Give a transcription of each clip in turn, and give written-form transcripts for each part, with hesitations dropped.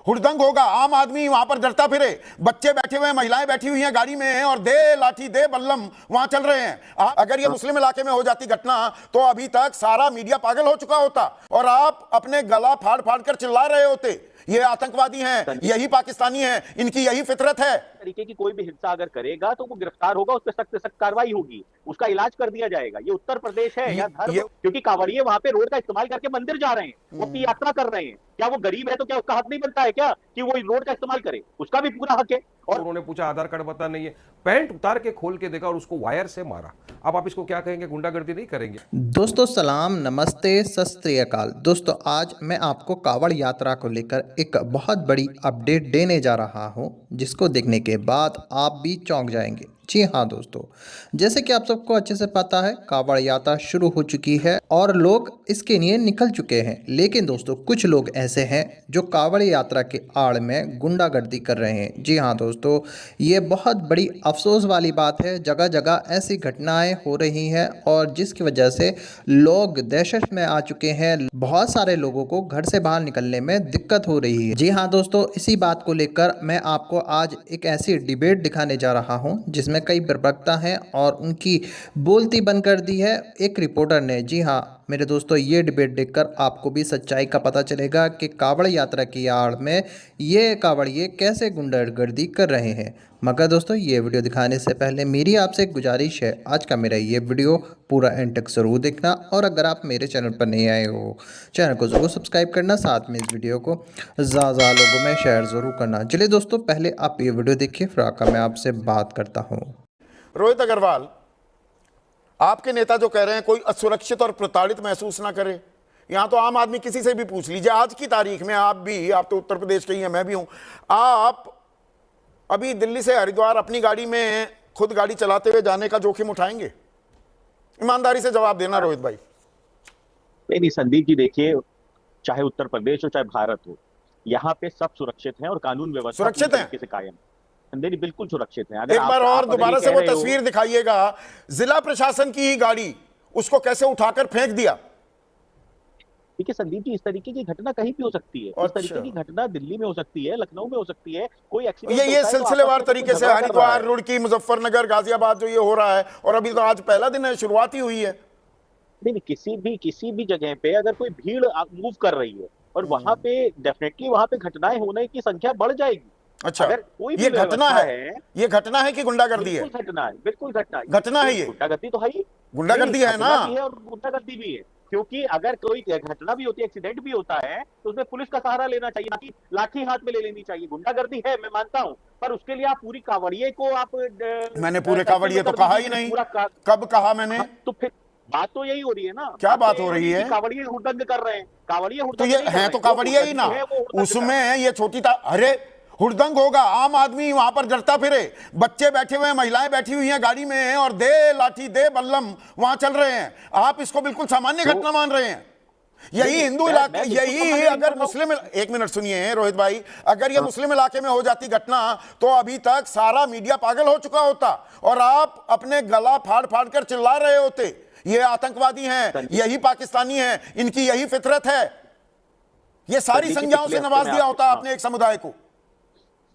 हुड़दंग होगा, आम आदमी वहां पर डरता फिरे, बच्चे बैठे हुए हैं, महिलाएं बैठी हुई हैं गाड़ी में और दे लाठी दे बल्लम वहां चल रहे हैं। अगर ये मुस्लिम इलाके में हो जाती घटना तो अभी तक सारा मीडिया पागल हो चुका होता और आप अपने गला फाड़ फाड़ कर चिल्ला रहे होते ये आतंकवादी हैं, यही पाकिस्तानी हैं, इनकी यही फितरत है। तरीके की कोई भी हिंसा अगर करेगा तो वो गिरफ्तार होगा, उस पर सख्त से सख्त कार्रवाई होगी, उसका इलाज कर दिया जाएगा। ये उत्तर प्रदेश है या धर्म, क्योंकि कांवड़िए वहां पे रोड का इस्तेमाल करके मंदिर जा रहे हैं, वो अपनी यात्रा कर रहे हैं। क्या वो गरीब है तो क्या उसका हक नहीं बनता है क्या कि वो रोड का इस्तेमाल करे? उसका भी पूरा हक है। और उन्होंने पूछा आधार कार्ड पता नहीं है, पैंट उतार के खोल के देखा और उसको वायर से मारा। अब आप इसको क्या कहेंगे? गुंडागर्दी नहीं करेंगे? दोस्तों सलाम, नमस्ते, सत श्री अकाल। दोस्तों आज मैं आपको कांवड़ यात्रा को लेकर एक बहुत बड़ी अपडेट देने जा रहा हूं, जिसको देखने के बाद आप भी चौंक जाएंगे। जी हाँ दोस्तों, जैसे कि आप सबको अच्छे से पता है, कांवड़ यात्रा शुरू हो चुकी है और लोग इसके लिए निकल चुके हैं। लेकिन दोस्तों कुछ लोग ऐसे हैं जो कांवड़ यात्रा के आड़ में गुंडागर्दी कर रहे हैं। जी हाँ दोस्तों, ये बहुत बड़ी अफसोस वाली बात है। जगह जगह ऐसी घटनाएं हो रही हैं और जिसकी वजह से लोग दहशत में आ चुके हैं। बहुत सारे लोगों को घर से बाहर निकलने में दिक्कत हो रही है। जी हाँ दोस्तों, इसी बात को लेकर मैं आपको आज एक ऐसी डिबेट दिखाने जा रहा हूँ जिसमें कई प्रवक्ता हैं और उनकी बोलती बंद कर दी है एक रिपोर्टर ने। जी हाँ मेरे दोस्तों, ये डिबेट देखकर आपको भी सच्चाई का पता चलेगा कि कांवड़ यात्रा की आड़ में ये कांवड़िए कैसे गुंडागर्दी कर रहे हैं। मगर दोस्तों ये वीडियो दिखाने से पहले मेरी आपसे एक गुजारिश है, आज का मेरा ये वीडियो पूरा एंड तक ज़रूर देखना और अगर आप मेरे चैनल पर नहीं आए हो, चैनल को ज़रूर सब्सक्राइब करना, साथ में इस वीडियो को ज़्यादा लोगों में शेयर ज़रूर करना। चलिए दोस्तों, पहले आप ये वीडियो देखिए, फिर आकर मैं आपसे बात करता हूँ। रोहित अग्रवाल, आपके नेता जो कह रहे हैं कोई असुरक्षित और प्रताड़ित महसूस ना करे, यहां तो आम आदमी किसी से भी पूछ लीजिए, आज की तारीख में आप तो उत्तर प्रदेश के ही हैं, मैं भी हूं, आप अभी दिल्ली से हरिद्वार अपनी गाड़ी में खुद गाड़ी चलाते हुए जाने का जोखिम उठाएंगे? ईमानदारी से जवाब देना रोहित भाई। नहीं संदीप जी, देखिए, चाहे उत्तर प्रदेश हो चाहे भारत हो, यहाँ पे सब सुरक्षित हैं और कानून व्यवस्था सुरक्षित है से कायम। नहीं, बिल्कुल सुरक्षित हैं। एक बार और दोबारा से वो तस्वीर दिखाइएगा, जिला प्रशासन की ही गाड़ी, उसको कैसे उठाकर फेंक दिया। देखिए संदीप जी, इस तरीके की घटना कहीं भी हो सकती है। इस तरीके की घटना दिल्ली में हो सकती है, लखनऊ में हो सकती है, कोई एक्सीडेंट ये सिलसिलेवार तरीके से हरिद्वार, रुड़की, मुजफ्फरनगर, गाजियाबाद जो ये हो रहा है, और अभी तो आज पहला दिन है, शुरुआत ही हुई है। नहीं, किसी भी जगह पे अगर कोई भीड़ मूव कर रही है और वहां पे डेफिनेटली वहां पे घटनाएं होने की संख्या बढ़ जाएगी। अच्छा, अगर कोई ये घटना है, ये घटना है कि गुंडागर्दी है? बिल्कुल घटना है। ये गुंडागर्दी तो है ही, गुंडागर्दी है ना, और गुंडागर्दी भी है। क्योंकि अगर कोई घटना भी होती है, एक्सीडेंट भी होता है, तो उसमें पुलिस का सहारा लेना चाहिए, ना कि लाठी हाथ में ले लेनी चाहिए। गुंडागर्दी है, मैं मानता हूं, पर उसके लिए आप पूरी कांवड़िए को आप मैंने पूरे कांवड़िए तो कहा ही नहीं। कब कहा मैंने? तो फिर बात तो यही हो रही है ना। क्या बात हो रही है? कांवड़िए हुड़दंग कर रहे हैं, कांवड़िए तो ये है तो कांवड़िए ही ना, उसमें ये छोटी अरे हुड़दंग होगा, आम आदमी वहां पर डरता फिरे, बच्चे बैठे हुए हैं, महिलाएं बैठी हुई हैं गाड़ी में और दे लाठी दे बल्लम वहां चल रहे हैं। आप इसको बिल्कुल सामान्य घटना मान रहे हैं। यही हिंदू इलाके, यही अगर मुस्लिम, एक मिनट सुनिए रोहित भाई, अगर ये मुस्लिम इलाके में हो जाती घटना तो अभी तक सारा मीडिया पागल हो चुका होता और आप अपने गला फाड़ फाड़ कर चिल्ला रहे होते ये आतंकवादी हैं, यही पाकिस्तानी हैं, इनकी यही फितरत है। ये सारी संज्ञाओं से नवाज दिया होता आपने एक समुदाय को।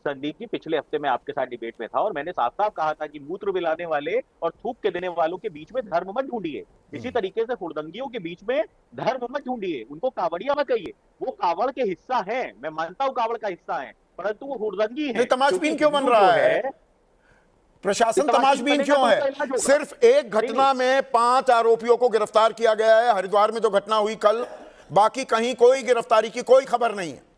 संदीप जी, पिछले हफ्ते मैं आपके साथ डिबेट में था और मैंने साफ साफ कहा था कि मूत्र पिलाने वाले और थूक के देने वालों के बीच में धर्म मत ढूंढिए। इसी तरीके से हुड़दंगियों के बीच में धर्म मत ढूंढिए, उनको कांवड़िया मत कहिए। वो कांवड़ के हिस्सा है, मैं मानता हूं कांवड़ का हिस्सा है, परंतु वो हुड़दंगी है। तमाशबीन क्यों बन रहा है? प्रशासन तमाशबीन क्यों है? सिर्फ एक घटना में 5 आरोपियों को गिरफ्तार किया गया है, हरिद्वार में जो घटना हुई कल, बाकी कहीं कोई गिरफ्तारी की कोई खबर नहीं है।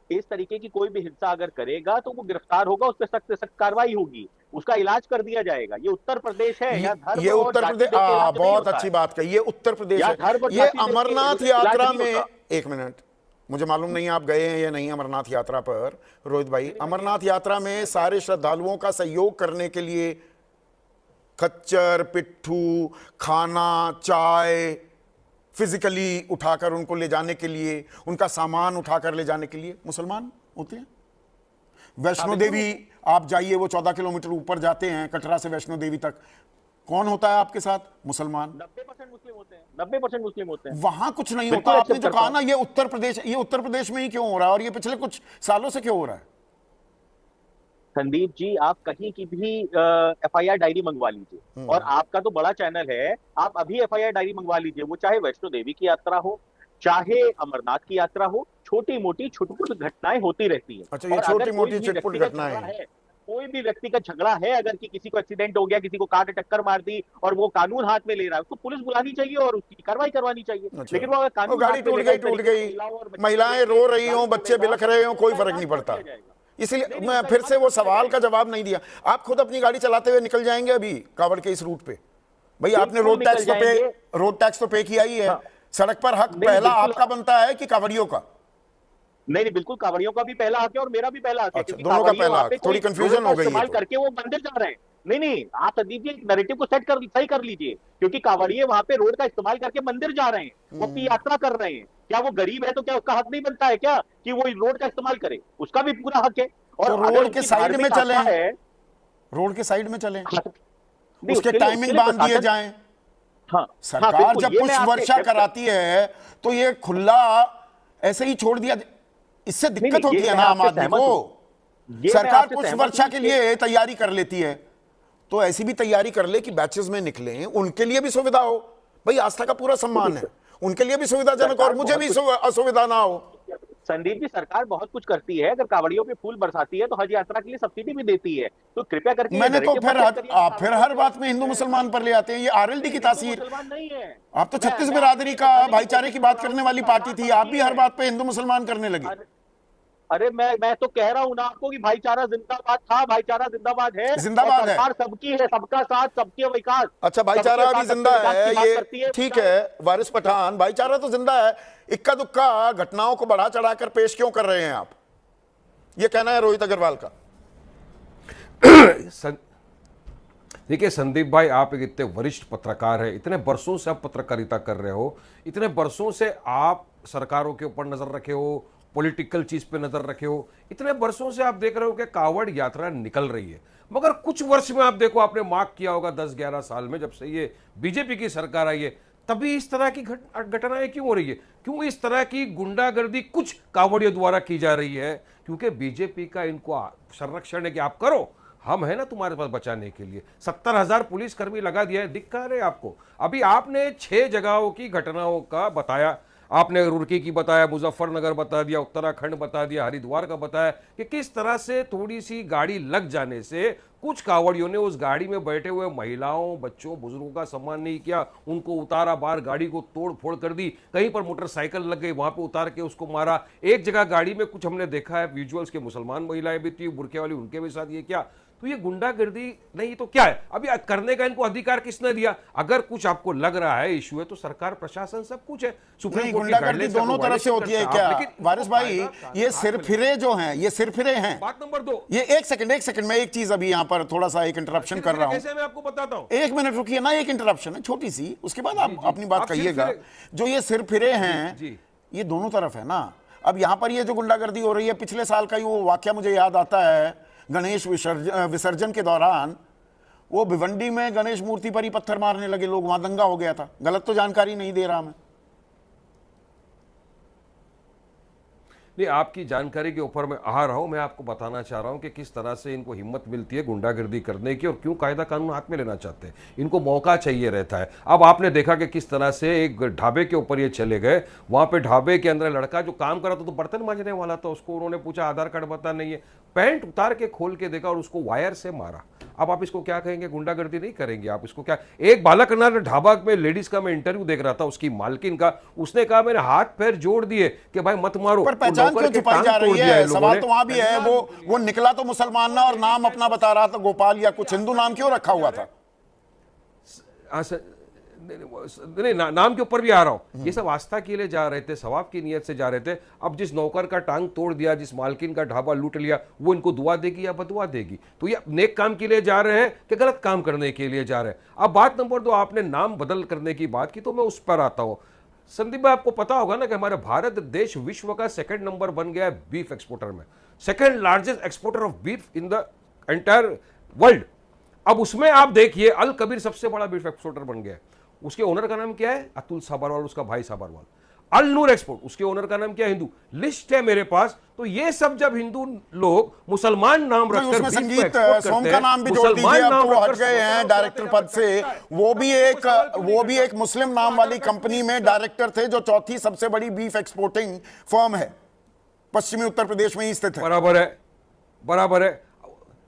इस तरीके की कोई भी हिंसा अगर करेगा तो वो गिरफ्तार होगा, उस पर सख्त से सख्त कार्रवाई होगी, उसका इलाज कर दिया जाएगा। ये उत्तर प्रदेश है या धर्म? ये उत्तर प्रदेश, बहुत अच्छी बात कही, ये उत्तर प्रदेश है। ये अमरनाथ यात्रा में, एक मिनट, मुझे मालूम नहीं आप गए हैं या नहीं अमरनाथ यात्रा पर रोहित भाई। अमरनाथ यात्रा में सारे श्रद्धालुओं का सहयोग करने के लिए खच्चर, पिट्ठू, खाना, चाय, फिजिकली उठाकर उनको ले जाने के लिए, उनका सामान उठाकर ले जाने के लिए मुसलमान होते हैं। वैष्णो देवी आप जाइए, वो 14 किलोमीटर ऊपर जाते हैं, कटरा से वैष्णो देवी तक, कौन होता है आपके साथ? मुसलमान। 90% मुस्लिम होते हैं, 90% मुस्लिम होते हैं। वहां कुछ नहीं बिल्कुल होता। आपने accept जो करता कहा हूं। ना, ये उत्तर प्रदेश में ही क्यों हो रहा है, और ये पिछले कुछ सालों से क्यों हो रहा है? संदीप जी, आप कहीं की भी एफआईआर डायरी मंगवा लीजिए, और आपका तो बड़ा चैनल है, आप अभी एफआईआर डायरी मंगवा लीजिए, वो चाहे वैष्णो देवी की यात्रा हो, चाहे अमरनाथ की यात्रा हो, छोटी मोटी छुटपुट घटनाएं होती रहती है। अच्छा, ये और छोटी अगर कोई मोटी भी चिटपुट व्यक्तिगत घटनाएं झगड़ा हैं। है, कोई भी व्यक्तिगत झगड़ा है, अगर कि किसी को एक्सीडेंट हो गया, किसी को कार ने टक्कर मार दी और वो कानून हाथ में ले रहा है, उसको पुलिस बुलानी चाहिए और उसकी कार्रवाई करवानी चाहिए। अच्छा, लेकिन वो अगर वो कानून गाड़ी हाथ में टूट लेगा, गई इस टूट तरीके से गई, महिलाओं और बच्चों को महिलाएं लेके रो रही गाड़ी हों, बच्चे तोड़ेगा, बिलख रहे हों, कोई उसका फर्क नहीं इलाज पड़ता। किया जाएगा। इसलिए नहीं, मैं उसका फिर इलाज से वो किया सवाल का जाएगा। जवाब नहीं दिया। आप खुद अपनी गाड़ी चलाते हुए निकल जाएंगे अभी कावड़ के इस रूट पे? भाई आपने बिल्कुल रोड टैक्स तो पे किया ही है। हाँ। सड़क पर हक नहीं, पहला बिल्कुल। आपका बनता है कि कावड़ियों का? नहीं नहीं, बिल्कुल, कांवड़ियों का भी पहला हक है और मेरा भी पहला हक है, अच्छा, क्योंकि दोनों का कांवड़िए पहला वहां हक। पे थोड़ी कोई कंफ्यूजन रोड का हो गई है इस्तेमाल तो। करके वो मंदिर जा रहे हैं। नहीं नहीं, आप संदीप जी नैरेटिव को सही कर लीजिए, क्योंकि कांवड़िए वहां पे रोड का इस्तेमाल करके मंदिर जा रहे हैं, वो अपनी यात्रा कर रहे हैं। क्या वो गरीब है तो क्या उसका हक नहीं बनता है क्या कि वो रोड का इस्तेमाल करे? उसका भी पूरा हक है। तो और अगर रोड के उनकी साइड में धार्मिक चलें, आस्था है, रोड के साइड में चलें, नहीं, उसके उसके टाइमिंग लिए बांध दिए प्रशासन- जाएं। हाँ हाँ, सरकार बिल्कुल, जब ये मैं पुष्प आपसे वर्षा accept कराती है तो ये खुला ऐसे ही छोड़ दिया, इससे दिक्कत नहीं, होती ये है मैं ना आम आपसे आदमी सहमत को। हूं। ये मैं सरकार आपसे पुष्प सहमत वर्षा हूं के कि- लिए तैयारी कर लेती है, तो ऐसी भी तैयारी कर ले कि बैचेस में निकलें, उनके लिए भी सुविधा हो। भाई आस्था का पूरा सम्मान है, उनके लिए भी सुविधाजनक और मुझे भी असुविधा ना हो। संदीप जी, सरकार बहुत कुछ करती है। अगर कांवड़ियों पे फूल बरसाती है तो हज यात्रा के लिए सब्सिडी भी देती है। तो कृपया करके ये मैंने तो narrative फिर मत set करिए कि आप फिर हर बात में हिंदू कांवड़ियों मुसलमान पर ले आते हैं। ये आरएलडी की हिंदू तासीर। मुसलमान नहीं है। आप तो मैं- 36 मैं बिरादरी आपको का बताने की भाईचारे कोशिश की बात कर रहा करने हूं वाली कि पार्टी थी, आप भी हर है। बात पे हिंदू मुसलमान करने लगे। अरे मैं तो कह रहा हूं ना आपको कि भाईचारा जिंदाबाद था, भाईचारा जिंदाबाद है, और जिंदाबाद है। सरकार सबकी है, सबका साथ, सबके विकास। अच्छा, भाईचारा सबके अभी साथ, जिंदा सबके विकास है, की बात ये करती है। ठीक है। वारिस पठान, भाईचारा तो जिंदा है, इक्का दुक्का घटनाओं को बढ़ा चढ़ाकर पेश क्यों कर रहे हैं आप? ये कहना है रोहित अग्रवाल का। देखिए संदीप भाई, आप एक इतने वरिष्ठ पत्रकार हैं, इतने बरसों से आप पत्रकारिता कर रहे हो, इतने बरसों से आप सरकारों के ऊपर नजर रखे हो, पॉलिटिकल चीज पे नजर रखे हो, इतने बरसों से आप देख रहे हो कि कावड़ यात्रा निकल रही है। मगर कुछ वर्ष में आप देखो, आपने मार्क किया होगा 10-11 साल में, जब से ये बीजेपी की सरकार आई है, तभी इस तरह की घटनाएं क्यों हो रही है? क्यों इस तरह की गुंडागर्दी कुछ कावड़ियों द्वारा की जा रही है? क्योंकि बीजेपी का इनको संरक्षण है कि आप करो, हम है ना तुम्हारे पास बचाने के लिए। 70,000 पुलिसकर्मी लगा दिया है, दिख कहाँ रहे आपको? अभी आपने 6 जगहों की घटनाओं का बताया, आपने रुड़की की बताया, मुजफ्फरनगर बता दिया, उत्तराखंड बता दिया, हरिद्वार का बताया कि किस तरह से थोड़ी सी गाड़ी लग जाने से कुछ कावड़ियों ने उस गाड़ी में बैठे हुए महिलाओं, बच्चों, बुजुर्गों का सम्मान नहीं किया, उनको उतारा बाहर, गाड़ी को तोड़ फोड़ कर दी, कहीं पर मोटरसाइकिल लग गई, वहां पे उतार के उसको मारा। एक जगह गाड़ी में कुछ हमने देखा है विजुअल्स के, मुसलमान महिलाएं भी थी, बुरके वाली, उनके भी साथ ये क्या? तो ये गुंडागर्दी नहीं तो क्या है? अभी करने का इनको अधिकार किसने दिया? अगर कुछ आपको लग रहा है इशू है तो सरकार, प्रशासन, सब कुछ है। नहीं, गुंडागर्दी दोनों तरफ से होती है क्या वारिस भाई? ये सिरफिरे जो हैं, ये सिरफिरे हैं। बात नंबर 2, ये एक सेकंड मैं एक चीज अभी यहाँ पर थोड़ा सा एक इंटरप्शन कर रहा हूँ। कैसे मैं आपको बताता हूँ, 1 मिनट रुकिए ना, एक इंटरप्शन है छोटी सी, उसके बाद आप अपनी बात कहिएगा। जो ये सिरफिरे हैं, ये दोनों तरफ है ना। अब यहाँ पर ये जो गुंडागर्दी हो रही है, पिछले साल का ही वो वाकया मुझे याद आता है, गणेश विसर्जन के दौरान वो भिवंडी में गणेश मूर्ति पर ही पत्थर मारने लगे लोग, वहां दंगा हो गया था। गलत तो जानकारी नहीं दे रहा मैं? नहीं, आपकी जानकारी के ऊपर मैं आ रहा हूं। मैं आपको बताना चाह रहा हूं कि किस तरह से इनको हिम्मत मिलती है गुंडागर्दी करने की और क्यों कायदा कानून हाथ में लेना चाहते हैं। इनको मौका चाहिए रहता है। अब आपने देखा कि किस तरह से एक ढाबे के ऊपर ये चले गए, वहां पे ढाबे के अंदर लड़का जो काम कर रहा था, तो बर्तन मांजने वाला था, उसको उन्होंने पूछा आधार कार्ड बता, नहीं है, पैंट उतार के खोल के देखा और उसको वायर से मारा। अब आप इसको क्या कहेंगे? गुंडागर्दी नहीं करेंगे आप इसको? क्या एक बालकनाथ ढाबा में लेडीज का मैं इंटरव्यू देख रहा था, उसकी मालकिन का, उसने कहा मैंने हाथ पैर जोड़ दिए कि भाई मत मारो, पर पहचान क्यों छुपाई जा रही है? सवाल तो वहां भी है। वो निकला तो मुसलमान ना, और नाम अपना बता रहा था गोपाल या कुछ, हिंदू नाम क्यों रखा हुआ था? नहीं, नाम के ऊपर भी आ रहा हूं। ये सब आस्था के लिए जा रहे थे, सवाब की नियत से जा रहे थे। अब जिस नौकर का टांग तोड़ दिया, जिस मालकिन का ढाबा लूट लिया, वो इनको दुआ देगी या बदुआ देगी? तो ये नेक काम के लिए जा रहे हैं कि गलत काम करने के लिए जा रहे हैं? अब बात नंबर 2, आपने नाम बदल करने की बात की, तो मैं उस पर आता हूं। संदीप भाई, आपको पता होगा ना कि हमारा भारत देश विश्व का 2nd नंबर बन गया है बीफ एक्सपोर्टर में, 2nd largest exporter of beef in the entire world. अब उसमें आप देखिए अल कबीर सबसे बड़ा बीफ एक्सपोर्टर बन गया है। उसके ओनर का नाम क्या है? अतुल साबरवाल, उसका भाई साबरवाल। अल नूर एक्सपोर्ट, उसके ओनर का नाम क्या है? हिंदू। लिस्ट है मेरे पास। तो ये सब जब हिंदू लोग मुसलमान नाम रखकर उसमें बीफ को संगीत एक्सपोर्ट सोम करते का हैं, नाम भी जोड़ मुसलमान दीजिए, अब नाम तो वो हट रखकर गए हैं डायरेक्टर पद से। वो भी एक मुस्लिम नाम वाली कंपनी में डायरेक्टर थे, जो चौथी सबसे बड़ी बीफ एक्सपोर्टिंग फर्म है, पश्चिमी उत्तर प्रदेश में ही स्थित है। बराबर है, बराबर है।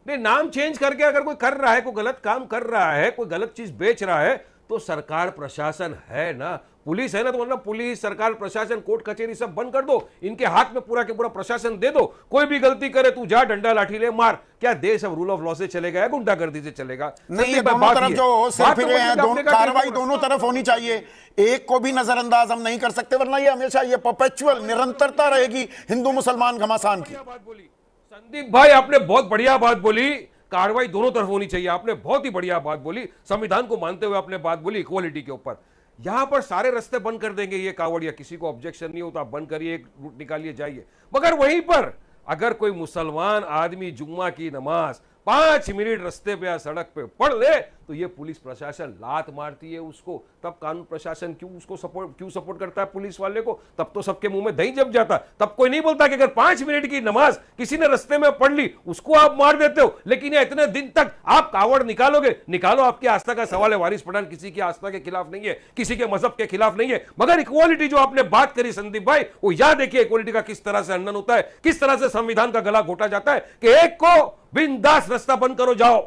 नहीं, नाम चेंज करके अगर कोई कर रहा है, कोई गलत काम कर रहा है, कोई गलत चीज बेच रहा है, तो सरकार प्रशासन है ना, पुलिस है ना, तो मतलब पुलिस, सरकार, प्रशासन, कोर्ट कचहरी सब बंद कर दो, इनके हाथ में पूरा के पूरा प्रशासन दे दो। कोई भी गलती करे तू जा डंडा लाठी ले मार। क्या देश अब रूल ऑफ लॉ से चलेगा या गुंडागर्दी से चलेगा? नहीं, ये दोनों तरफ जो सिर फिरे हैं, कार्रवाई दोनों तरफ होनी चाहिए। एक को भी नजरअंदाज हम नहीं कर सकते, वरना ये हमेशा ये परपेचुअल निरंतरता रहेगी हिंदू मुसलमान घमासान की। संदीप भाई, आपने बहुत बढ़िया बात बोली, कार्रवाई दोनों तरफ होनी चाहिए। आपने बहुत ही बढ़िया बात बोली, संविधान को मानते हुए आपने बात बोली इक्वालिटी के ऊपर। यहां पर सारे रास्ते बंद कर देंगे ये कावड़िया, किसी को ऑब्जेक्शन नहीं होता, बंद करिए, एक रूट निकालिए, जाइए। मगर वहीं पर अगर कोई मुसलमान आदमी जुम्मा की नमाज 5 मिनट रास्ते पे या सड़क पे पढ़ ले, तो ये पुलिस प्रशासन लात मारती है उसको। तब कानून प्रशासन क्यों सपोर्ट करता है पुलिस वाले को? तब तो सबके मुंह में दही जम जाता। तब कोई नहीं बोलता कि अगर 5 मिनट की नमाज किसी ने रास्ते में पढ़ ली, उसको आप मार देते हो। लेकिन ये इतने दिन तक आप कावड़ निकालोगे, निकालो, आपकी आस्था का सवाल है। वारिस पठान किसी की आस्था के खिलाफ नहीं है, किसी के मजहब के खिलाफ नहीं है। मगर इक्वालिटी जो आपने बात करी संदीप भाई, वो याद देखिए इक्वालिटी का किस तरह से हनन होता है, किस तरह से संविधान का गला घोटा जाता है कि एक को बिंदास रास्ता बंद करो जाओ,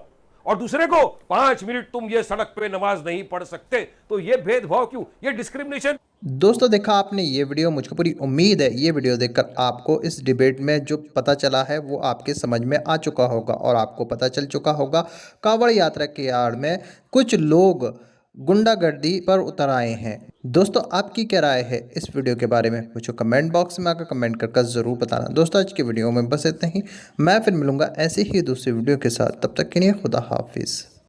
और दूसरे को 5 मिनट तुम ये सड़क पे नमाज नहीं पढ़ सकते। तो ये भेदभाव क्यों, ये डिस्क्रिमिनेशन? दोस्तों देखा आपने ये वीडियो, मुझको पूरी उम्मीद है ये वीडियो देखकर आपको इस डिबेट में जो पता चला है वो आपके समझ में आ चुका होगा, और आपको पता चल चुका होगा कांवड़ यात्रा के आड़ में कुछ लोग गुंडागर्दी पर उतर आए हैं। दोस्तों आपकी क्या राय है इस वीडियो के बारे में, मुझे कमेंट बॉक्स में आकर कमेंट कर ज़रूर बताना। दोस्तों आज की वीडियो में बस इतना ही, मैं फिर मिलूंगा ऐसे ही दूसरी वीडियो के साथ, तब तक के लिए खुदा हाफिज़।